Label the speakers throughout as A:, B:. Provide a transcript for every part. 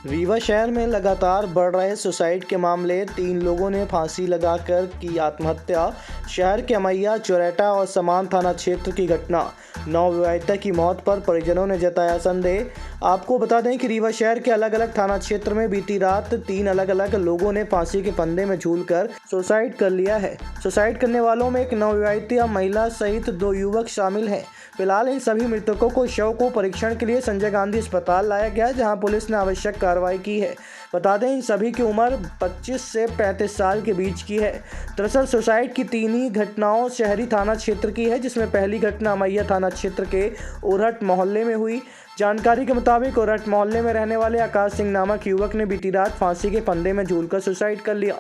A: रीवा शहर में लगातार बढ़ रहे सुसाइड के मामले, 3 लोगों ने फांसी लगाकर की आत्महत्या। शहर के अमैया, चौराटा और समान थाना क्षेत्र की घटना, नवविवाहिता की मौत पर परिजनों ने जताया संदेह। आपको बता दें कि रीवा शहर के अलग अलग थाना क्षेत्र में बीती रात 3 अलग-अलग लोगों ने फांसी के फंदे में झूलकर सुसाइड कर लिया है। सुसाइड करने वालों में एक नवविवाहिता महिला सहित 2 युवक शामिल हैं। फिलहाल इन सभी मृतकों को शव को परीक्षण के लिए संजय गांधी अस्पताल लाया गया, जहां पुलिस ने आवश्यक कार्रवाई की है। बता दें, इन सभी की उम्र 25 से 35 साल के बीच की है। दरअसल सुसाइड की 3 ही घटनाओं शहरी थाना क्षेत्र की है, जिसमें पहली घटना मैया थाना क्षेत्र के उरहट मोहल्ले में हुई। जानकारी के मुताबिक उरहट मोहल्ले में रहने वाले आकाश सिंह नामक युवक ने बीती रात फांसी के फंदे में झूलकर सुसाइड कर लिया।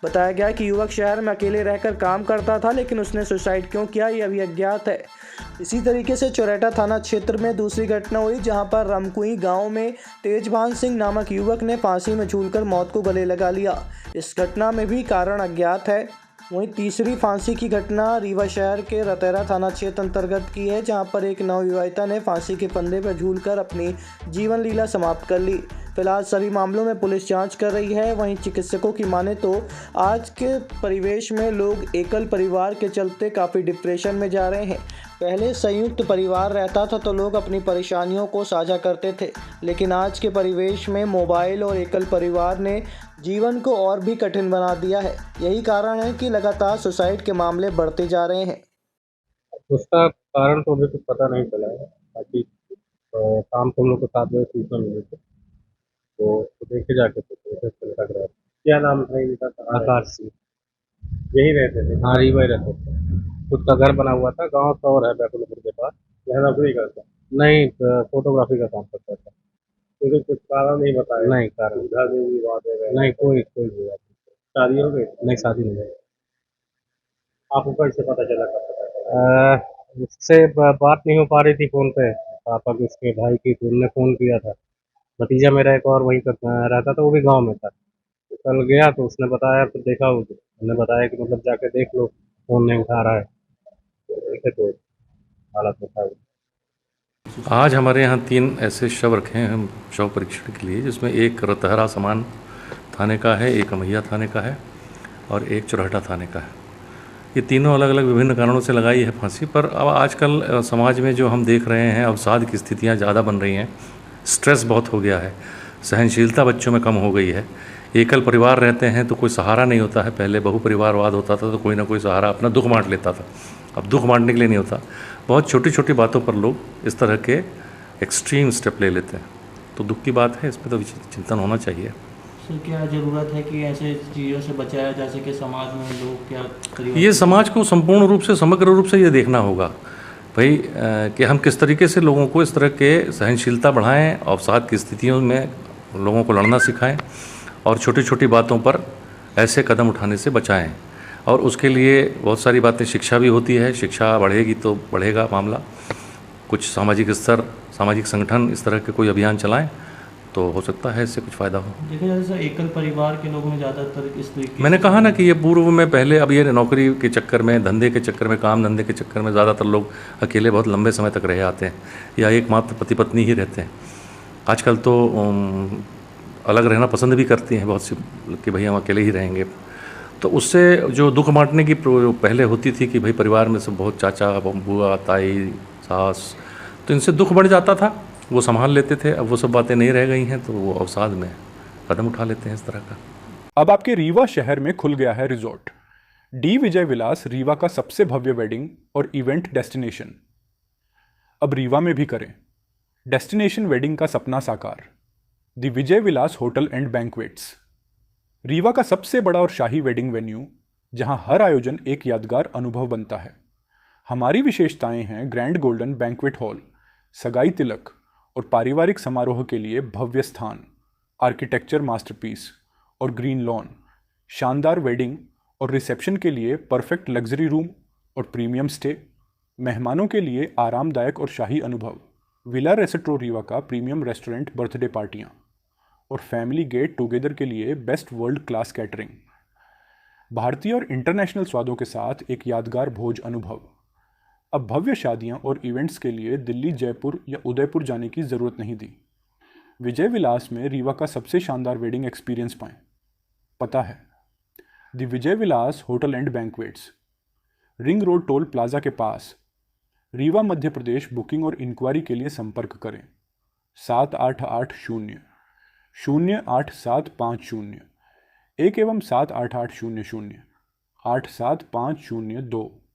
A: बताया गया कि युवक शहर में अकेले रहकर काम करता था, लेकिन उसने सुसाइड क्यों किया, ये अभी अज्ञात है। इसी तरीके से चौराटा थाना क्षेत्र में दूसरी घटना हुई, जहां पर रमकुई गांव में तेजभान सिंह नामक युवक ने फांसी में झूलकर मौत को गले लगा लिया। इस घटना में भी कारण अज्ञात है। वहीं तीसरी फांसी की घटना रीवा शहर के रतेरा थाना क्षेत्र अंतर्गत की है, जहां पर एक नवविवाहिता ने फांसी के फंदे पर झूलकर अपनी जीवन लीला समाप्त कर ली। फिलहाल सभी मामलों में पुलिस जांच कर रही है। वहीं चिकित्सकों की माने तो आज के परिवेश में लोग एकल परिवार के चलते काफ़ी डिप्रेशन में जा रहे हैं। पहले संयुक्त परिवार रहता था तो लोग अपनी परेशानियों को साझा करते थे, लेकिन आज के परिवेश में मोबाइल और एकल परिवार ने जीवन को और भी कठिन बना दिया है। यही कारण है कि लगातार सुसाइड के मामले बढ़ते जा रहे हैं।
B: उसका कारण तो अभी कुछ पता नहीं चला है। बाकी शाम को हम लोग को 7 बजे सूचना मिली थी, तो देखे जाके तो प्रोसेस लग रहा है। क्या नाम था इनका? आकाश सिंह। यही रहते थे? हाँ, रीवा ही रहते थे। खुद का घर बना हुआ था, गांव सौर है बैकुलपुर के पास। यहाँ नौकरी करता? नहीं, फोटोग्राफी का काम करता था। मुझे कुछ कारण नहीं बताया? नहीं, कारण घर में भी बात है? नहीं, कोई भी बात नहीं। शादी हो गई? नहीं, शादी नहीं हुई। आपको कैसे पता चला, कब पता चला? उससे बात नहीं हो पा रही थी फोन पे, पापा की, उसके भाई की, तो उनने फोन किया था। भतीजा मेरा एक और वहीं करता रहता था, वो भी गांव में था। तो कल गया तो उसने बताया, तो देखा, उसने बताया कि मतलब जाके देख लो, फोन नहीं उठा रहा है। तो देखे तो हालत में था वो।
C: आज हमारे यहाँ 3 ऐसे शव रखे हैं हम शव परीक्षण के लिए, जिसमें एक रतहरा समान थाने का है, एक अमैया थाने का है और एक चौराटा थाने का है। ये तीनों अलग अलग विभिन्न कारणों से लगाई है फांसी। पर अब आजकल समाज में जो हम देख रहे हैं, अवसाद की स्थितियाँ ज़्यादा बन रही हैं, स्ट्रेस बहुत हो गया है, सहनशीलता बच्चों में कम हो गई है। एकल परिवार रहते हैं तो कोई सहारा नहीं होता है। पहले बहु परिवारवाद होता था तो कोई ना कोई सहारा अपना दुख बांट लेता था, अब दुख बांटने के लिए नहीं होता। बहुत छोटी छोटी बातों पर लोग इस तरह के एक्सट्रीम स्टेप ले लेते हैं, तो दुख की बात है, इसमें तो चिंतन होना चाहिए।
D: सर, क्या ज़रूरत है कि ऐसे चीज़ों से बचाया जा सके? समाज में लोग क्या
C: ये समाज को संपूर्ण रूप से, समग्र रूप से ये देखना होगा भाई, कि हम किस तरीके से लोगों को इस तरह के सहनशीलता बढ़ाएं, अवसाद की स्थितियों में लोगों को लड़ना सिखाएं और छोटी छोटी बातों पर ऐसे कदम उठाने से बचाएं। और उसके लिए बहुत सारी बातें, शिक्षा भी होती है, शिक्षा बढ़ेगी तो बढ़ेगा मामला। कुछ सामाजिक स्तर, सामाजिक संगठन इस तरह के कोई अभियान चलाएं तो हो सकता है इससे कुछ फ़ायदा हो।
D: देखा जाए सर, एकल परिवार के लोगों में ज़्यादातर इस तरीके
C: मैंने कहा ना कि ये पूर्व में पहले, अब ये नौकरी के चक्कर में, धंधे के चक्कर में, काम धंधे के चक्कर में ज़्यादातर लोग अकेले बहुत लंबे समय तक रहे आते हैं, या एकमात्र पति पत्नी ही रहते हैं। आजकल तो अलग रहना पसंद भी करती हैं बहुत सी कि भाई हम अकेले ही रहेंगे। तो उससे जो दुख बांटने की पहले होती थी कि भाई परिवार में सब बहुत चाचा, बुआ, ताई, सास, तो इनसे दुख बढ़ जाता था, वो संभाल लेते थे। अब वो सब बातें नहीं रह गई हैं, तो वो अवसाद में कदम उठा लेते हैं इस तरह का।
E: अब आपके रीवा शहर में खुल गया है रिजॉर्ट। डी विजय विलास रीवा का सबसे भव्य वेडिंग और इवेंट डेस्टिनेशन। अब रीवा में भी करें डेस्टिनेशन वेडिंग का सपना साकार। The Vijay Vilas hotel and banquets, Rewa का सबसे बड़ा और शाही वेडिंग वेन्यू, जहां हर आयोजन एक यादगार अनुभव बनता है। हमारी विशेषताएं हैं ग्रैंड गोल्डन बैंक्वेट हॉल, सगाई तिलक और पारिवारिक समारोह के लिए भव्य स्थान, आर्किटेक्चर मास्टरपीस और ग्रीन लॉन, शानदार वेडिंग और रिसेप्शन के लिए परफेक्ट लग्जरी रूम और प्रीमियम स्टे, मेहमानों के लिए आरामदायक और शाही अनुभव, विला रेस्ट्रो रीवा का प्रीमियम रेस्टोरेंट, बर्थडे पार्टियाँ और फैमिली गेट टुगेदर के लिए बेस्ट वर्ल्ड क्लास कैटरिंग, भारतीय और इंटरनेशनल स्वादों के साथ एक यादगार भोज अनुभव। अब भव्य शादियां और इवेंट्स के लिए दिल्ली, जयपुर या उदयपुर जाने की ज़रूरत नहीं दी। विजय विलास में रीवा का सबसे शानदार वेडिंग एक्सपीरियंस पाएं। पता है the Vijay Vilas hotel and banquets, ring road toll plaza के पास, रीवा मध्य प्रदेश। बुकिंग और इंक्वायरी के लिए संपर्क करें 7880 08750 1 एवं 7880087502।